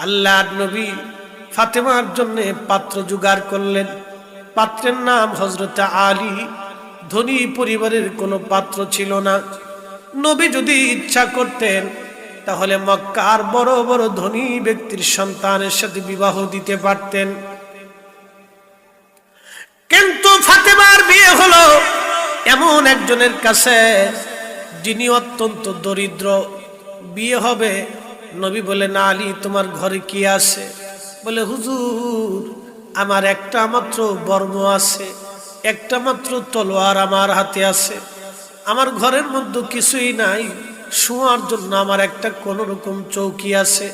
আল্লাহর নবী ফাতেমার জন্য পাত্র জোগাড় করলেন। পাত্রের নাম হযরত আলী। ধনী পরিবারের কোনো পাত্র ছিল না। নবী যদি ইচ্ছা করতেন তাহলে মক্কার বড় বড় ধনী ব্যক্তির সন্তানের সাথে বিবাহ দিতে পারতেন, কিন্তু ফাতেমার বিয়ে হলো এমন একজনের কাছে যিনি অত্যন্ত দরিদ্র। বিয়ে হবে, নবী বলেন, আলী তোমার ঘরে কি আছে? বলে, হুজুর আমার একটা মাত্র বর্ম আছে, একটা মাত্র তলোয়ার আমার হাতে আছে, আমার ঘরের মধ্যে কিছুই নাই, শোয়ার জন্য আমার একটা কোন রকম চৌকি আছে,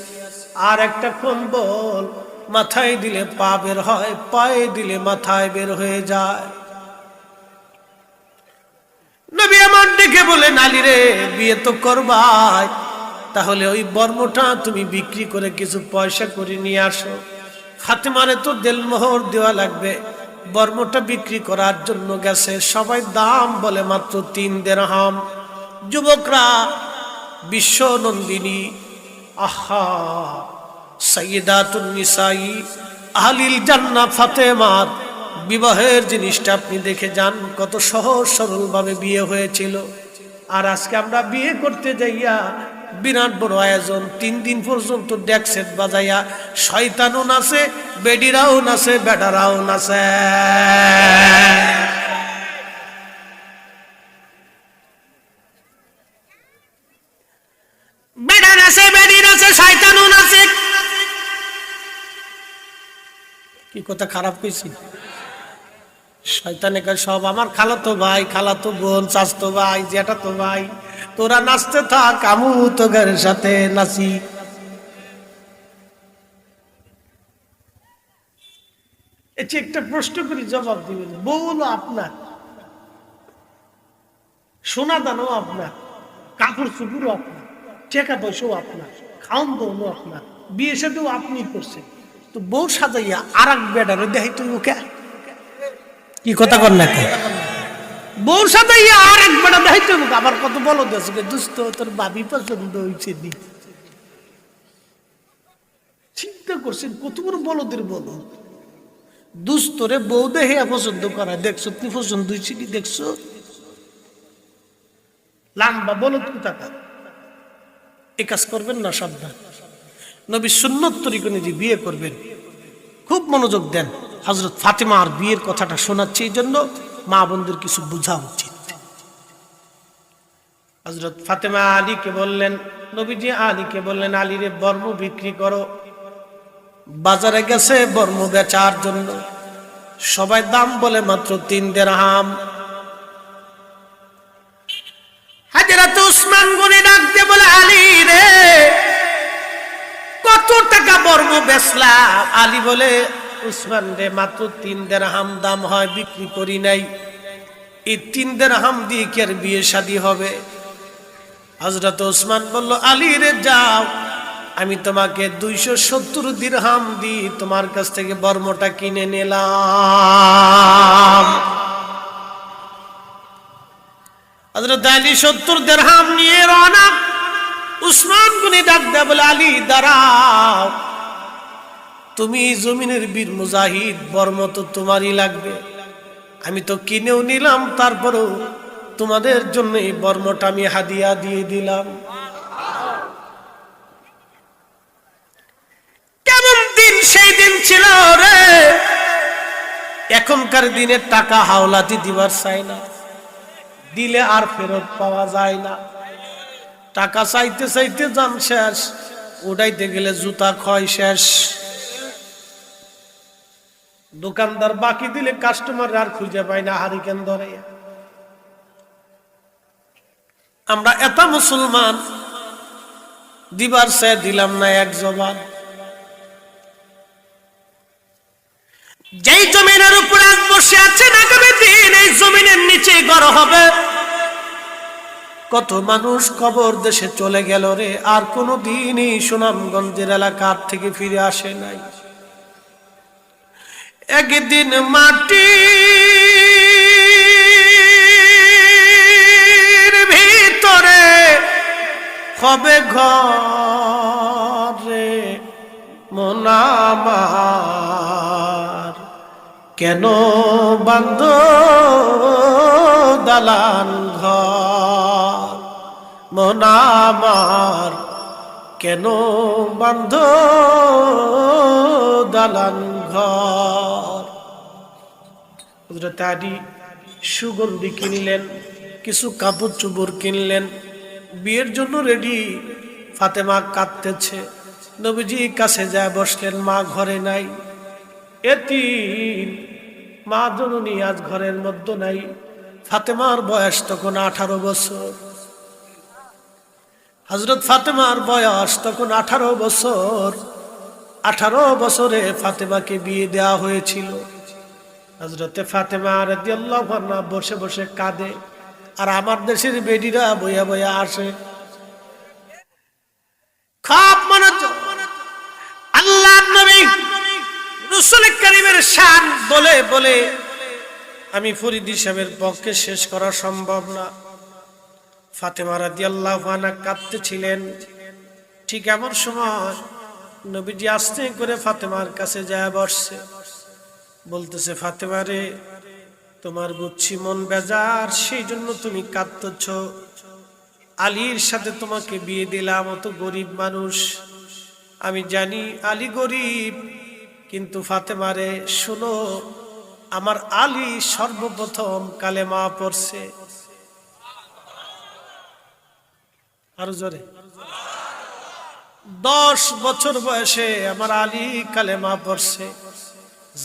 আর একটা কম্বল, মাথায় দিলে পা বের হয়, পায়ে দিলে মাথায় বের হয়ে যায়। নবী আমার ডেকে বলেন, আলী রে বিয়ে তো করবাই, তাহলে ওই বর্মটা তুমি বিক্রি করে কিছু পয়সা করে নিয়ে আসো। ফাতেমারে তো দেলমোহর দেওয়া লাগবে। বর্মটা বিক্রি করার জন্য গেছে, সবাই দাম বলে মাত্র 3 দিরহাম। যুবকরা বিশ্ব নন্দিনী, আহা সাইয়্যিদাতুন নিসাই আহলিল জান্নাহ ফাতেমার বিবাহের জিনিসটা আপনি দেখে যান, কত সহজ সরল ভাবে বিয়ে হয়েছিল। আর আজকে আমরা বিয়ে করতে যাইয়া বিরাট বড় আয়োজন, 3 দিন পর্যন্ত ডেক সেট বাজাইয়া শয়তানও নাচে, বেডিরাও নাচে, বেটারাও নাচে। বেডা নাচে, বেডি নাচে, শয়তানও নাচে। কি কথা খারাপ কইছি? শয়তানে কয় সব আমার খালাতো ভাই, খালাতো বোন, চাচতো ভাই, জ্যাঠাতো ভাই, তোরা নাচতে থাক, আমু তোদের সাথে নাচি। এটি একটা প্রশ্ন করি, জবাব দিবেন। বউ হলো আপনার, সোনা দানও আপনার, কাপড় চুপুরও আপনার, টাকা পয়সাও আপনার, খাওন দাওয়াও আপনার, বিয়ে সাথেও আপনি করছেন, তো বউ সাজাইয়া আর এক বেডারে দেখাই তুই ওকে। কি কথা কর না? বউর সাথে আর এক বেটা দেখাই তুই ওকে। আবার কত বলো দেশ দুস্থ, তোর বাবি পছন্দ হয়েছে নি। চিন্তা করছেন কত বড় বলদের বল। দুস্থরে বউ দেখে পছন্দ করা, দেখছো তুই পছন্দ হয়েছে কি? দেখছো লাম্বা বলদ কোথাকার। এ কাজ করবেন না, সাবধান। নবী সুন্নত তরিকা অনুযায়ী বিয়ে করবেন, খুব মনোযোগ দেন। হযরত ফাতেমার বিয়ের কথাটা শোনাচ্ছি, এই জন্য মা বোনদের কিছু বোঝা উচিত। হযরত ফাতেমা আলীকে বললেন, নবীজি আলীকে বললেন, আলী রে বর্ম বিক্রি করো। বাজারে গেছে বর্ম বেচার জন্য, সবাই দাম বলে মাত্র 3 দিরহাম। হযরত উসমান গনি ডাক দিয়ে বলে, আলী রে কত টাকা বর্ম বেচলা? আলী বলে, উসমান রে মাত্র 3 দিরহাম দাম হয়, বিক্রি করি নাই। এই 3 দিরহাম দিয়ে কি আর বিয়ে শাদী হবে? হযরত উসমান বলল, আলী রে যাও, আমি তোমাকে 270 দিরহাম দিয়ে তোমার কাছ থেকে বর্মটা কিনে নিলাম। হযরত আলী 70 দিরহাম নিয়ে রওনা। উসমান গনি ডাক দেয়া বলে, আলী দাঁড়াও, তুমি জমিনের বীর মুজাহিদ, বর্ম তো তোমারই লাগবে। আমি তো কিনেও নিলাম, তারপরেও তোমাদের জন্য এই বর্মটা আমি হাদিয়া দিয়ে দিলাম। কেমন দিন সেই দিন ছিল রে! এখনকার দিনে টাকা হাওলাতি দিবার চাই না, দিলে আর ফেরত পাওয়া যায় না। টাকা চাইতে চাইতে যান শেষ, উড়াইতে গেলে জুতা ক্ষয় শেষ। দোকানদার বাকি দিলে কাস্টমার আর খুঁজে পায় না, হারিকেন ধরে। আমরা এত মুসলমান, দিবার সে দিলাম না এক জবান। যেই জমিনের উপর আজ বসে আছেন, আগামী দিন এই জমিনের নিচে ঘর হবে। কত মানুষ কবর দেশে চলে গেল রে, আর কোনো দিনই সুনামগঞ্জের এলাকার থেকে ফিরে আসে নাই। একদিন মাটির ভিতরে হবে ঘরে, মন আমার কেন বান্ধ দালান ঘর, মন আমার কেন বান্ধ দালান ঘর। হযরত আলী সুগন্ধি কিনলেন, কিছু কাপড় চোপড় কিনলেন, বিয়ের জন্য রেডি। ফাতেমা কাঁদতেছে, নবীজি কাছে যায় বসলেন। মা ঘরে নাই, এতিম মা জননী আজ ঘরের মধ্যে নাই। ফাতেমার বয়স তখন 18 বছর। হযরত ফাতেমার বয়স তখন 18 বছর। 18 বছরে ফাতেমাকে বিয়ে দেওয়া হয়েছিল। হযরতে ফাতেমা রাদিয়াল্লাহু আনহা বসে বসে কাঁদে, আর আমার দেশের বেডিরা বইয়া বইয়া আসে। খাপ মনোযোগ, আল্লাহর নবী রাসূল কারীমের শান বলে বলে আমি ফরিদি সাহেবের পক্ষে শেষ করা সম্ভব না। ফাতেমা রাদিয়াল্লাহু আনহা কাঁদতেছিলেন। ঠিক এমন সময় নবীজি আস্তে করে ফাতেমার কাছে যায় বসছে, বলতেছে, ফাতেমা রে, তোমার বুঝছি মন বেজার, সেই জন্য তুমি কাঁদতেছ। আলীর সাথে তোমাকে বিয়ে দিলাম, অত গরিব মানুষ, আমি জানি আলী গরিব, কিন্তু ফাতেমা রে শোনো, আমার আলী সর্বপ্রথম কালেমা পড়ছে। আরো জোরে। 10 বছর বয়সে আমার আলী কালেমা পড়ছে।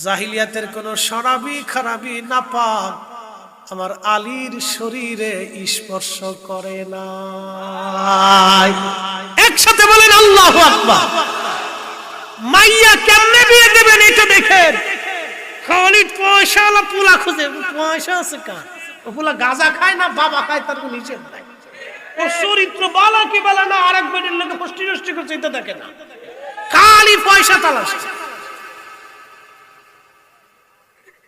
জাহিলিয়াতের কোন শরাবি খারাবি নাপাক আমার আলীর শরীরে স্পর্শ করে না। একসাথে বলেন আল্লাহু আকবার। মাইয়া কেমনে বিয়ে দেবেন এটা দেখেন। খালি পয়সাওয়ালা পোলা খুঁজে, পয়সা আছে কার? ও পোলা গাঁজা খায় না বাবা খায়, তার কোনো হিসেব নাই। ও চরিত্র বালা কি বালা না, আরেক বেটির লোকে ফষ্টি নষ্টি করছে এটা দেখে না, খালি পয়সা তালাশ।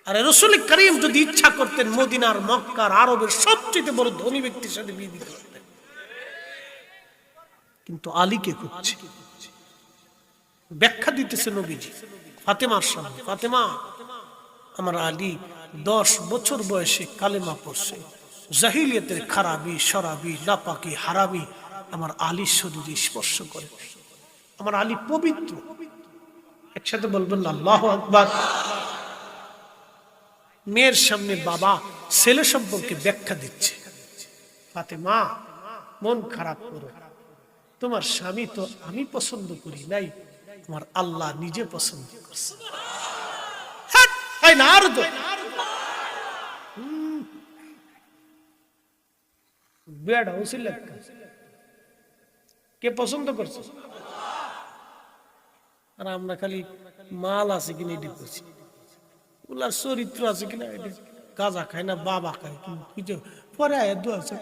আরে রাসূল করিম যদি ইচ্ছা করতেন মদিনার, মক্কার, আরবের সবচেয়ে বড় ধনী ব্যক্তির সাথে বিয়ে দিতে পারতেন, কিন্তু আলীকে খুঁজছে। ব্যাখ্যা দিতেছে নবীজি ফাতেমার সামনে, ফাতেমা, আমার আলী 10 বছর বয়সে কালেমা পড়ছে। জাহিলিয়াতের খারাবি শরাবি নাপাকি হারামি আমার আলীর শরীরে স্পর্শ করে। আমার আলী পবিত্র। একসাথে বলবেন আল্লাহু আকবার। মেয়ের সামনে বাবা ছেলে সম্পর্কে ব্যাখ্যা দিচ্ছে, ফাতেমা মন খারাপ করো, তোমার স্বামী তো আমি পছন্দ করি নাই, তোমার আল্লাহ নিজে পছন্দ করছে। না আর বেড়া উচিত কে পছন্দ করছে? আর আমরা খালি মাল আছে কিনা এটি করছি, ওলার চরিত্র আছে কিনা, গাঁজা খায় না বাবা খায়, কিছু পরে আছে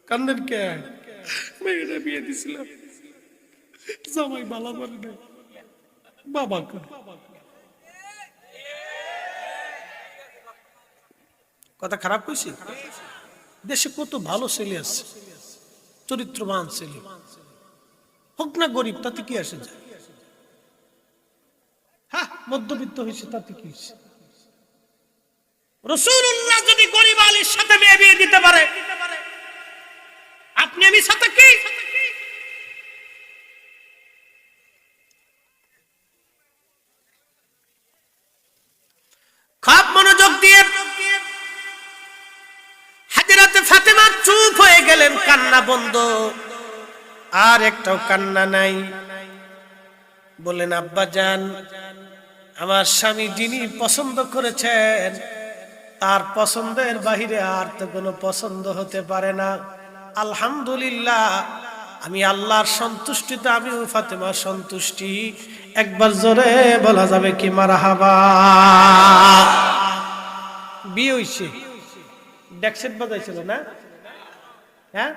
কান্দেন কে? মেয়েটা বিয়ে দিছিলাম, জামাই বালা বলে না, বাবা করে। কথা খারাপ কইছি? দেশে কত ভালো ছেলে আছে, চরিত্রবান ছেলে, হোক না গরিব, তাতে কি আসে যায়? হ্যাঁ, মধ্যবিত্ত হয়েছে তাতে কি হয়েছে? রাসূলুল্লাহ যদি গরিব আলীর সাথে মেয়ে বিয়ে দিতে পারে, আপনি আমি সাথে কি? খুব মনোযোগ দিয়ে হযরত ফাতেমা চুপ হয়ে গেলেন, কান্না বন্ধ, আর একটাও কান্না নাই। বললেন, আব্বা জান, আমার স্বামী যিনি পছন্দ করেছেন তার পছন্দের বাহিরে আর তো কোনো পছন্দ হতে পারে না। আলহামদুলিল্লাহ, আমি আল্লাহর সন্তুষ্টিতে আমিও ফাতেমার সন্তুষ্টি। একবার জোরে বলা যাবে কি মারহাবা? বিয়ে হইছে, ডেকসেট বাজাইছিল না? হ্যাঁ,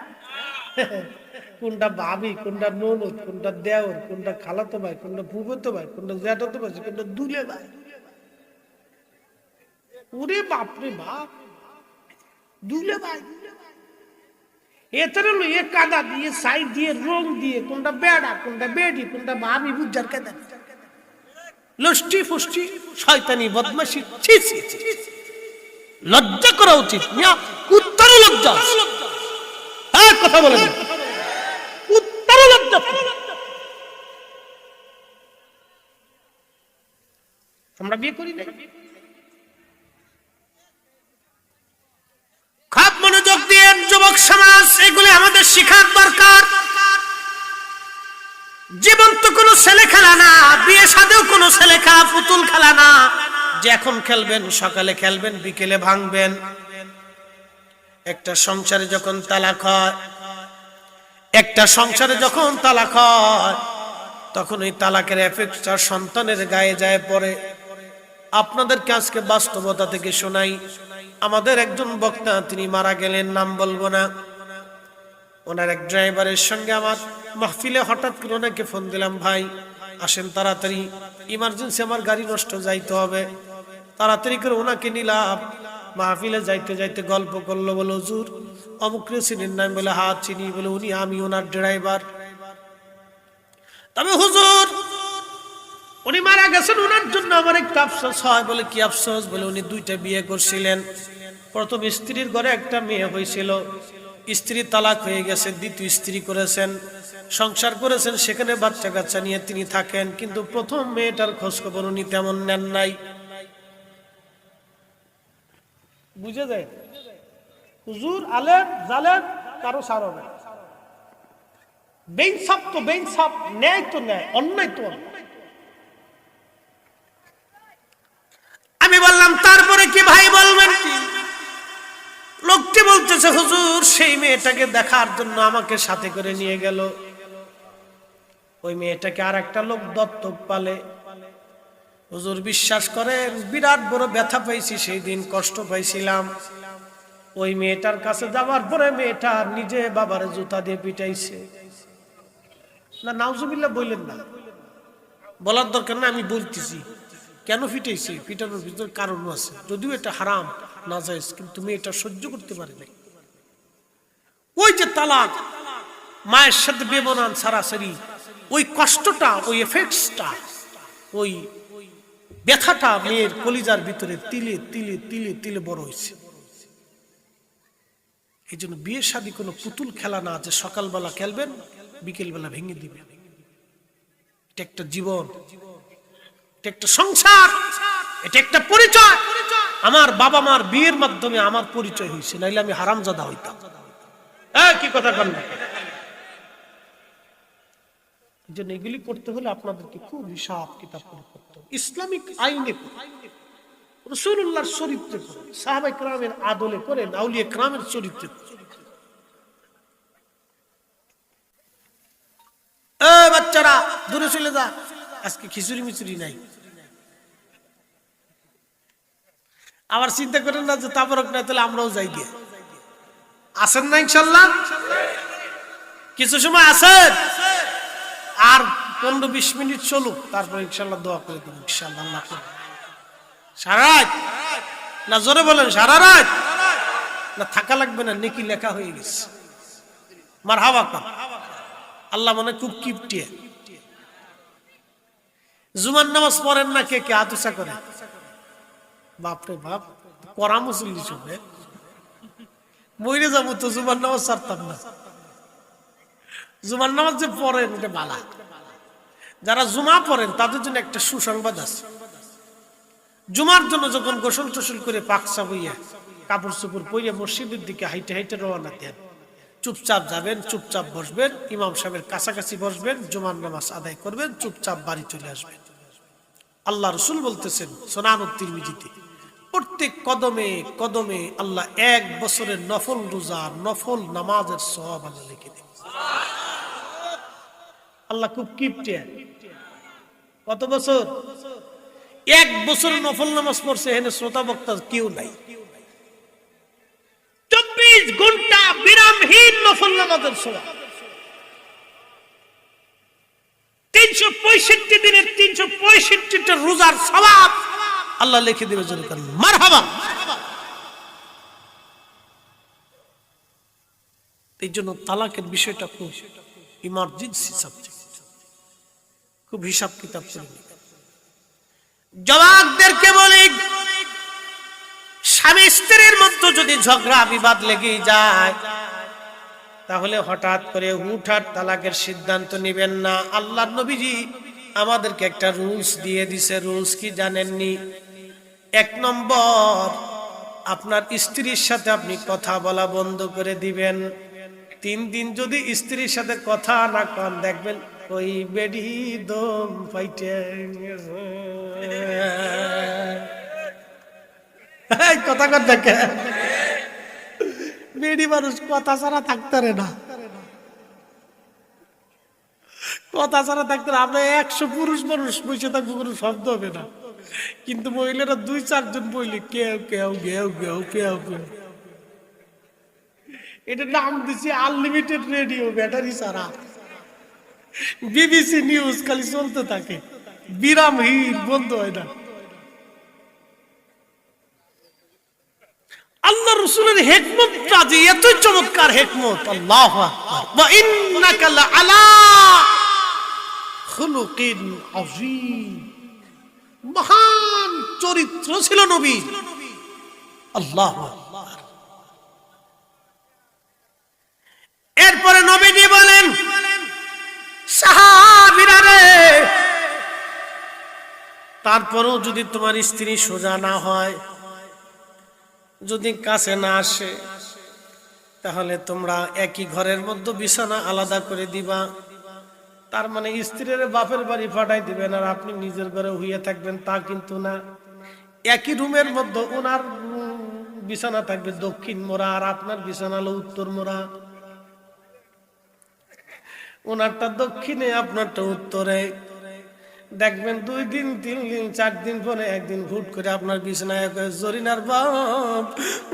কোনটা ভাবি, কোনটা ননদ, কোনটা দেওর, কোনটা খালাতো ভাই, কোনটা ফুফাতো ভাই, কোনটা জ্যাঠাতো ভাই, কোনটা দুলে ভাই। ওরে বাপরে বাপ, দুলে ভাই। এটারে লইয়ে কাদা দিয়ে সাইড দিয়ে রং দিয়ে কোনটা বেড়া কোনটা বেডি কোনটা ভাবি বুঝার কাদা লষ্টি ফুষ্টি শয়তানি বদমাশি ছি ছি ছি। লজ্জা করা উচিত মিয়া, উত্তর লজ্জা। হ্যাঁ কথা বলেন, উত্তর লজ্জা। আমরা বিয়ে করি না। খুব মনোযোগ দিয়ে যুবক সমাজ, এগুলি আমাদের শিখার দরকার। জীবন তো কোনো ছেলে খেলা না, বিয়ে সাথেও কোনো ছেলে খেলা পুতুল খেলা না যে এখন খেলবেন সকালে খেলবেন বিকেলে ভাঙবেন। একটা সংসারে যখন তালাক হয়, একটা সংসারে যখন তালাক হয় তখন ওই তালাকের এফেক্টটা সন্তানের গায়ে যায় পড়ে। আপনাদেরকে আজকে বাস্তবতা থেকে শোনাই। আমাদের একজন বক্তা তিনি মারা গেলেন, নাম বলবো না। ওনার এক ড্রাইভারের সঙ্গে আমার মাহফিলে হঠাৎ করে ওনাকে ফোন দিলাম, ভাই আসেন তাড়াতাড়ি, ইমার্জেন্সি আমার গাড়ি নষ্ট যাইতে হবে। তাড়াতাড়ি করে ওনাকে নিলাম। মাহফিলে যাইতে যাইতে গল্প করলো, বলে হুজুর অমুক চিনেন নাম, বলে হাত চিনি, বলে উনি আমি ওনার ড্রাইভার। তবে হুজুর উনি মারা গেছেন, ওনার জন্য আমার একটু আফসোস হয়। বলে কি আফসোস? বলে উনি দুইটা বিয়ে করছিলেন। প্রথম স্ত্রীর ঘরে একটা মেয়ে হয়েছিল, স্ত্রী তালাক হয়ে গেছে, দ্বিতীয় স্ত্রী করেছেন, সংসার করেছেন, সেখানে বাচ্চা কাচ্চা নিয়ে তিনি থাকেন, কিন্তু প্রথম মেয়েটার খোঁজ খবর উনি তেমন নেন নাই। বুঝে যায় হুজুর আলেম জালেম কারো সারো না, বেইনসাফ তো বেইনসাফ, ন্যায় তো ন্যায়, অন্যায় তো অন্যায়। আমি বললাম তারপরে কি ভাই বলবেন কি? লোকটি বলতেছে হুজুর সেই মেয়েটাকে দেখার জন্য আমাকে সাথে করে নিয়ে গেল। ওই মেয়েটাকে আর একটা লোক দত্তক পালে। হুজুর বিশ্বাস করেন বিরাট বড় ব্যথা পাইছি সেই দিন, কষ্ট পাইছিলাম। ওই মেয়েটার কাছে যাওয়ার পরে মেয়েটা নিজে বাবার জুতা দিয়ে পিটাইছে। না নাউজুবিল্লাহ বললেন না, বলার দরকার না, আমি বলতেছি কেন পিটাইছে। পিটানোর ভিতরে কারণ আছে, যদিও এটা হারাম নাজায়েজ, কিন্তু মেয়েটা সহ্য করতে পারে নাই। ওই যে তালাক, মায়ের সাথে বেমানান সারাসারি, ওই কষ্টটা, ওই এফেক্টসটা, ওই ব্যথাটা মেয়ের কলিজার ভিতরে তিলে তিলে তিলে তিলে বড় হয়েছে। এই জন্য বিয়ে শাদী কোনো পুতুল খেলা না যে সকালবেলা খেলবেন বিকেল বেলা ভেঙে দিবেন। এটা একটা জীবন, এটা একটা সংসার, এটা একটা পরিচয়। আমার বাবা মার বিয়ের মাধ্যমে আমার পরিচয় হয়েছে, নাইলে আমি হারামজাদা হইতাম। কি কথা বল না। এই জন্য এগুলি করতে হলে আপনাদেরকে খুব হিসাব কিতাব করে করতে হবে। ইসলামিক আইনে রাসূলুল্লাহর চরিত্রে করে, সাহাবায়ে কেরামের আদলে করে, আউলিয়া কেরামের চরিত্রে করে। বাচ্চারা দূরে চলে যা, আজকে খিচুড়ি মিচুরি নাই। আবার চিন্তা করেন না যে তাবরক নাই, তাহলে আমরাও যাই গিয়ে। আসেন না ইনশাল্লাহ? কিছু সময় আসেন, আর 15-20 মিনিট চলুক, তারপর ইনশাল্লাহ দোয়া করে দেবো। ইনশাল্লাহ সারা রাত না, জোরে বলেন সারা রাত না, থাকা লাগবে না, নেকি লেখা হয়ে গেছে। মারহাবা কর। আল্লাহ মানে খুব কিপটিয়া। জুমার নামাজ পড়েন না কে কে? আতুসা করে। বাপরে বাপ, করা মুসল্লি শুনে মইরে যাবো তো, জুমার নামাজ ছাড়তাম না। জুমার নামাজ যে পড়েন এটা বালা। যারা জুমা পড়েন তাদের জন্য একটা সুসংবাদ আছে। জুমার জন্য যখন গোসল টোসল করে পাকসা বইয়া কাপড় চোপড় পরে মসজিদের দিকে হাইটে হাইটে রওনা দেন, চুপচাপ যাবেন, চুপচাপ বসবেন, ইমাম সাহেবের কাছাকাছি বসবেন, জুমার নামাজ আদায় করবেন, চুপচাপ বাড়ি চলে আসবেন। আল্লাহ রাসূল বলতেছেন সুনানুত তিরমিজিতে, প্রত্যেক কদমে কদমে আল্লাহ 1 বছরের নফল রোজা, নফল নামাজের সওয়াব আল্লাহ লিখে দেন। আল্লাহ খুব কিপটিয়া। কত বছর? 1 বছরের নফল নামাজ পড়ছে, এখানে শ্রোতা বক্তা কেউ নাই। 24 ঘন্টা বিরামহীন নফল নামাজের সওয়াব, 365 দিনের 365টা রোজার সওয়াব আল্লাহ লিখে দেবে। জোরে বলেন মারহাবা। এই জন্য তালাকের বিষয়টা খুব ইমার্জেন্সি সাবজেক্ট, খুব হিসাব কিতাব করে জবাবদেরকে বলি, স্বামী স্ত্রীর মধ্যে যদি ঝগড়া বিবাদ লেগে যায় তাহলে হঠাৎ করে হুটহাট তালাকের সিদ্ধান্ত নেবেন না। আল্লাহর নবীজি আমাদেরকে একটা রুলস দিয়ে দিছে। রুলস কি জানেননি? 1 নম্বর, আপনার স্ত্রীর সাথে আপনি কথা বলা বন্ধ করে দিবেন। 3 দিন যদি স্ত্রীর সাথে কথা না কন, দেখবেন ওই বেডি দম ফাইটে কথা কর দেখে বেডি মানুষ কথা ছাড়া থাকতে পারে না, কথা ছাড়া থাকতে আপনার 100 পুরুষ মানুষ বসে থাকবো, কোনো শব্দ হবে না, কিন্তু মহিলারা 2-4 জন বললে কেউ কেউ ঘেউ ঘেউ কেউ কেউ। এটা নাম দিচ্ছি আনলিমিটেড রেডিও, ব্যাটারি ছাড়া। বিবিসি নিউজ খালি চলতে থাকে, বিরামহীন, বন্ধ হয় না। আল্লাহ রাসূলের হিকমতটা যে এত চমৎকার হিকমত, আল্লাহু আকবার। ওয়া ইন্নাকা লাআলা খুলুকিন আযীম, মহান চরিত্র ছিল নবী। আল্লাহু আকবার। এরপরে নবীজি বলেন, সাহাবীরা রে, তারপরেও যদি তোমার স্ত্রী সোজা না হয়, যদি কাছে না আসে, তাহলে তোমরা একই ঘরের মধ্যে বিছানা আলাদা করে দিবা। তার মানে স্ত্রীর বাপের বাড়ি পাঠাই দিবেন আর আপনি নিজের ঘরে হইয়া থাকবেন, তা কিন্তু না। একই রুমের মধ্যে ওনার বিছানা থাকবে দক্ষিণ মোড়া আর আপনার বিছানা হলো উত্তর মোড়া। ওনারটা দক্ষিণে, আপনারটা উত্তরে। দেখবেন 2 দিন 3 দিন 4 দিন পরে একদিন হুট করে আপনার বিছানায় জরিনার বাপ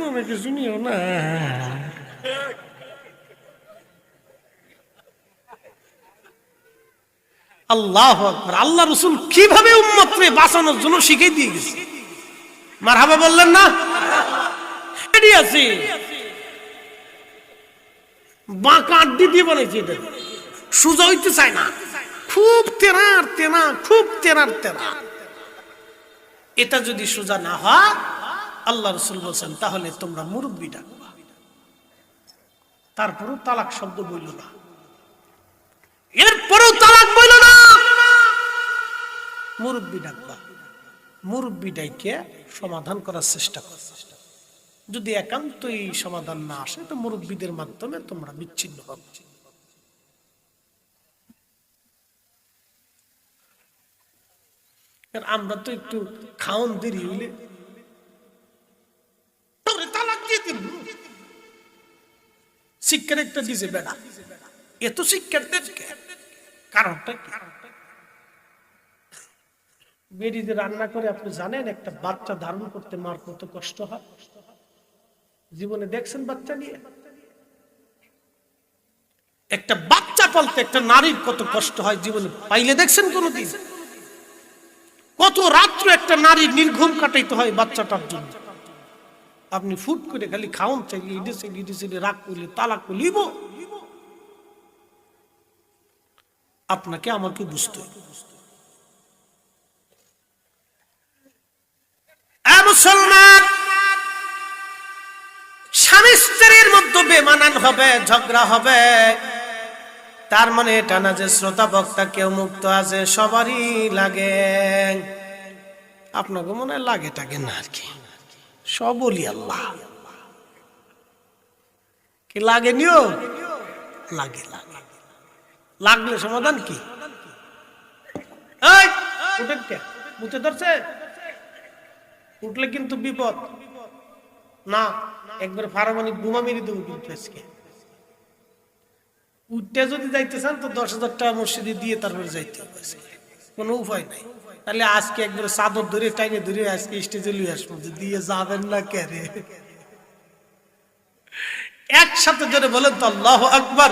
আমাকে শুনিও না। আল্লাহু আকবার। আল্লাহ রাসূল কিভাবে উম্মতকে বাঁচানোর জন্য শিখিয়ে দিয়ে গেছে, মারহাবা বললেন না? এডি আছে বাঁকা আড্ডি দিয়ে বলেছে, এটা সোজা হইতে চায় না, খুব তেনার তেনা, খুব তেনার তেনা। এটা যদি সোজা না হয়, আল্লাহ রাসূল বলেন তাহলে তোমরা মুরব্বি ডাকবা। তারপরও তালাক শব্দ বইল না, এরপরেও তালাক বইল না, মুরব্বি ডাকবা। মুরব্বি ডাইকে সমাধান করার চেষ্টা কর। যদি একান্তই সমাধান না আসে তো মুরব্বিদের মাধ্যমে তোমরা বিচ্ছিন্ন হবে। আমরা তো একটু খাওন দেরি হইলে তালাক দিয়ে দিল, শিক্ষার একটা দিছে বেড়া, এত শিক্ষার দেশকে কারণটা কি? বেরি যে রান্না করে আপনি জানেন একটা বাচ্চা ধারণ করতে মার কত কষ্ট হয়? জীবনে দেখছেন বাচ্চা নিয়ে? একটা বাচ্চা পালতে একটা নারীর কত কষ্ট হয় জীবনে পাইলে দেখছেন কোনদিন? কত রাত্র একটা নারী নির্ঘুম কাটাইতে হয় বাচ্চাটার জন্য। আপনি ফুট করে খালি খাওন চাইলে ইডে রাগ করলে তালাক লিব, আপনাকে আমাকে বুঝতে হবে। মুসলমান, স্বামী স্ত্রীর মধ্যে বেমানান হবে, ঝগড়া হবে, তার মানে এটা না যে শ্রোতা বক্তা কেউ মুক্ত আছে, সবারই লাগে। আপনাকে মনে হয় লাগে টাকে না, আর কি সব বলি আল্লাহ কি লাগেনিও লাগে। লাগলে সমাধান কি? উঠেন কে? উঠে ধরছে, উঠলে কিন্তু বিপদ না, একবার ফারামানি ঘুমা মেরে দেবো কিন্তু আজকে। উঠতে যদি যাইতে চান তো 10,000 টাকা মসজিদে দিয়ে তারপরে যাইতে হবে, কোনো উপায় নাই। তাহলে আজকে একবার চাদর ধরে টাইনে ধরে আজকে স্টেজে লিয়ে আসবো, দিয়ে যাবেন না কে রে? একসাথে জোরে বলেন তো আল্লাহু আকবার।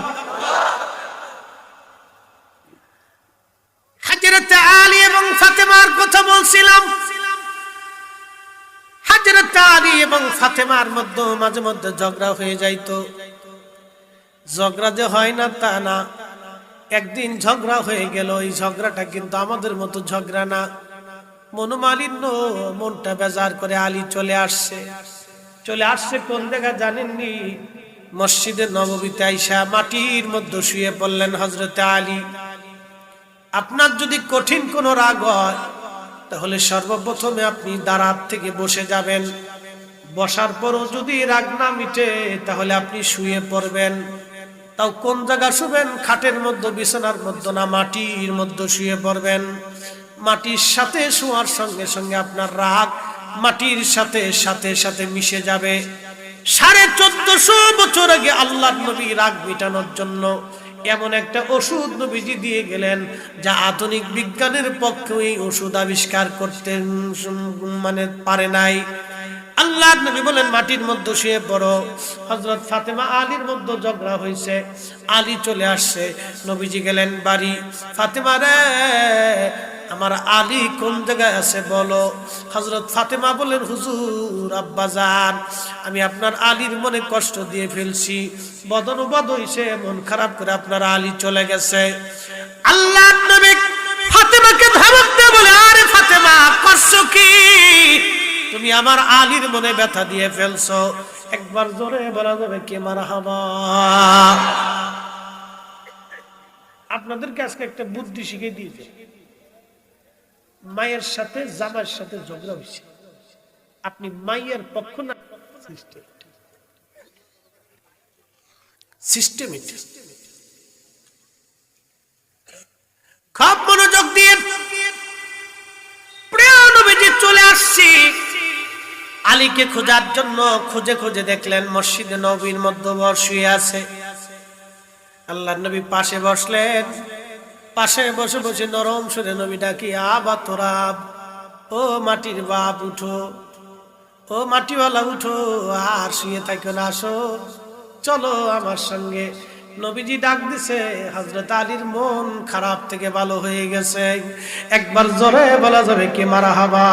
হযরত আলী এবং ফাতেমার কথা বলছিলাম। হযরত আলী এবং ফাতেমার মধ্যে মাঝে মধ্যে ঝগড়া হয়ে যাইতো। ঝগড়া যে হয় না তা না, একদিন ঝগড়া হয়ে গেল, এই ঝগড়াটা কিন্তু আমাদের মতো ঝগড়া না, মনোমালিন্য, মনটা বেজার করে আলী চলে আসছে। চলে আসছে কোন জায়গা জানেননি? মসজিদে নববীতে আইসা মাটির মধ্যে শুয়ে পড়লেন হযরতে আলী। আপনার যদি কঠিন কোনো রাগ হয় তাহলে সর্বপ্রথমে আপনি দাঁড়াত থেকে বসে যাবেন, বসার পরও যদি রাগ না মিটে তাহলে আপনি শুয়ে পড়বেন। তাও কোন জায়গা শুবেন? খাটের মধ্যে, বিছানার মধ্যে না, মাটির মধ্যে শুয়ে পড়বেন। মাটির সাথে শোয়ার সঙ্গে সঙ্গে আপনার রাগ মাটির সাথে সাথে সাথে মিশে যাবে। 1450 বছর আগে আল্লাহর নবী রাগ মেটানোর জন্য এমন একটা ওষুধ নবীজি দিয়ে গেলেন, যা আধুনিক বিজ্ঞানের পক্ষে এই ওষুধ আবিষ্কার করতে পারে নাই। আল্লাহর নবী বলেন মাটির মধ্যে শুয়ে পড়ো। হযরত ফাতেমা আলীর মধ্যে ঝগড়া হয়েছে, আলী চলে আসছে, নবীজি গেলেন বাড়ি। ফাতেমা রে, আমার আলী কোন জায়গায় আছে বলো। হযরত ফাতেমা বলেন, হুজুর আব্বাজান, আমি আপনার আলীর মনে কষ্ট দিয়ে ফেলছি, বদনবাদ হইছে, মন খারাপ করে আপনার আলী চলে গেছে। আল্লাহর নবী ফাতেমাকে ধমক দিয়ে বলে, আরে ফাতেমা, করছো কি? তুমি আমার আলীর মনে ব্যথা দিয়ে ফেলছো। একবার জোরে বলা যাবে কে মারহাবা? আপনাদেরকে আজকে একটা বুদ্ধি শিখিয়ে দিয়েছে। মায়ের সাথে জামার সাথে ঝগড়া হয়েছে, আপনি মায়ের পক্ষ না, সিস্টেমেটিক। খুব মনোযোগ দিয়ে প্রিয় নবীজি চলে আসছি আলীকে খোঁজার জন্য। খুঁজে খুঁজে দেখলেন মসজিদে নববীর মধ্যে শুয়ে আছে। আল্লাহর নবী পাশে বসলেন। পাশে বসে বসে নরম সুরে নবী ডাকি, আবা তোরাব, ও মাটির বাপ উঠো, ও মাটিওয়ালা উঠো, আর শুয়ে থাকো না, আসো চলো আমার সঙ্গে। নবীজি ডাক দিছে, হযরত আলীর মন খারাপ থেকে ভালো হয়ে গেছে। একবার জোরে বলা যাবে কি মারহাবা?